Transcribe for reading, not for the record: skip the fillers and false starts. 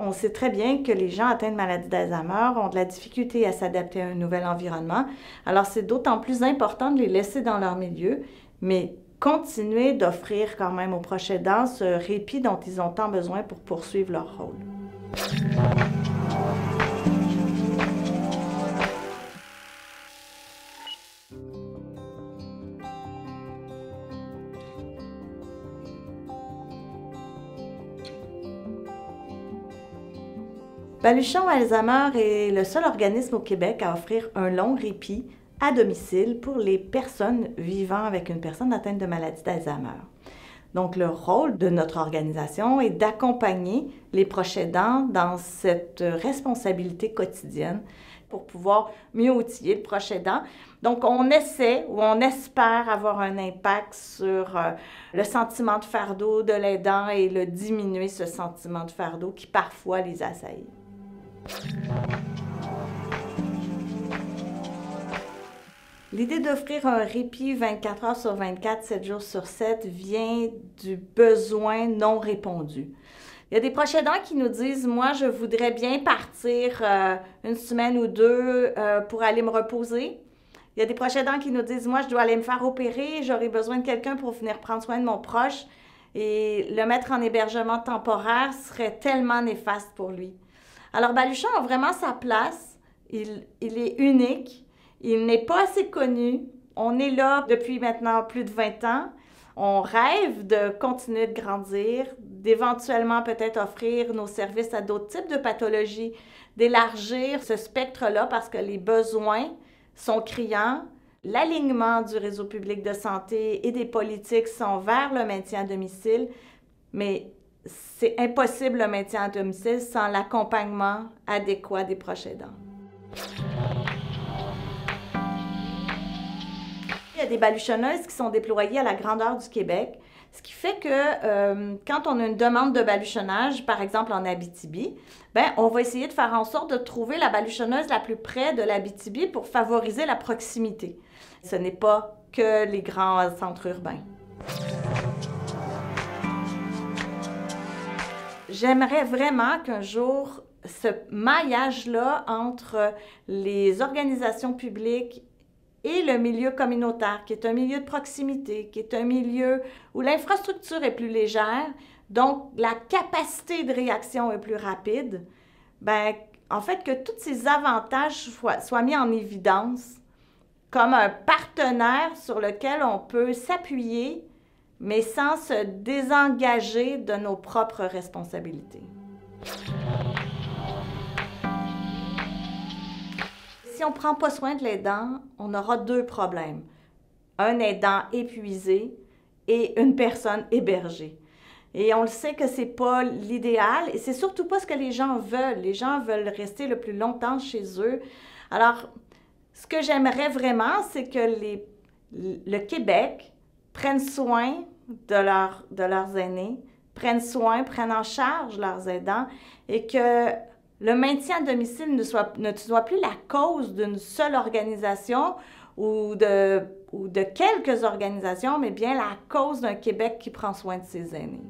On sait très bien que les gens atteints de maladie d'Alzheimer ont de la difficulté à s'adapter à un nouvel environnement. Alors, c'est d'autant plus important de les laisser dans leur milieu, mais continuer d'offrir quand même aux proches aidants ce répit dont ils ont tant besoin pour poursuivre leur rôle. Baluchon Alzheimer est le seul organisme au Québec à offrir un long répit à domicile pour les personnes vivant avec une personne atteinte de maladie d'Alzheimer. Donc, le rôle de notre organisation est d'accompagner les proches aidants dans cette responsabilité quotidienne pour pouvoir mieux outiller le proche aidant. Donc, on essaie ou on espère avoir un impact sur le sentiment de fardeau de l'aidant et le diminuer ce sentiment de fardeau qui parfois les assaillit. L'idée d'offrir un répit 24 heures sur 24, 7 jours sur 7 vient du besoin non répondu. Il y a des proches aidants qui nous disent « Moi, je voudrais bien partir une semaine ou deux pour aller me reposer. » Il y a des proches aidants qui nous disent « Moi, je dois aller me faire opérer, j'aurai besoin de quelqu'un pour venir prendre soin de mon proche et le mettre en hébergement temporaire serait tellement néfaste pour lui. » Alors, Baluchon a vraiment sa place. Il est unique. Il n'est pas assez connu. On est là depuis maintenant plus de 20 ans. On rêve de continuer de grandir, d'éventuellement peut-être offrir nos services à d'autres types de pathologies, d'élargir ce spectre-là parce que les besoins sont criants. L'alignement du réseau public de santé et des politiques sont vers le maintien à domicile, mais c'est impossible le maintien à domicile sans l'accompagnement adéquat des proches aidants. Il y a des baluchonneuses qui sont déployées à la grandeur du Québec, ce qui fait que quand on a une demande de baluchonnage, par exemple en Abitibi, on va essayer de faire en sorte de trouver la baluchonneuse la plus près de l'Abitibi pour favoriser la proximité. Ce n'est pas que les grands centres urbains. J'aimerais vraiment qu'un jour, ce maillage-là entre les organisations publiques et le milieu communautaire, qui est un milieu de proximité, qui est un milieu où l'infrastructure est plus légère, donc la capacité de réaction est plus rapide, en fait, que tous ces avantages soient mis en évidence comme un partenaire sur lequel on peut s'appuyer, mais sans se désengager de nos propres responsabilités. Si on ne prend pas soin de l'aidant, on aura deux problèmes. Un aidant épuisé et une personne hébergée. Et on le sait que ce n'est pas l'idéal et c'est surtout pas ce que les gens veulent. Les gens veulent rester le plus longtemps chez eux. Alors, ce que j'aimerais vraiment, c'est que le Québec prenne soin de leurs aînés, prennent en charge leurs aidants et que le maintien à domicile ne soit plus la cause d'une seule organisation ou de quelques organisations, mais bien la cause d'un Québec qui prend soin de ses aînés.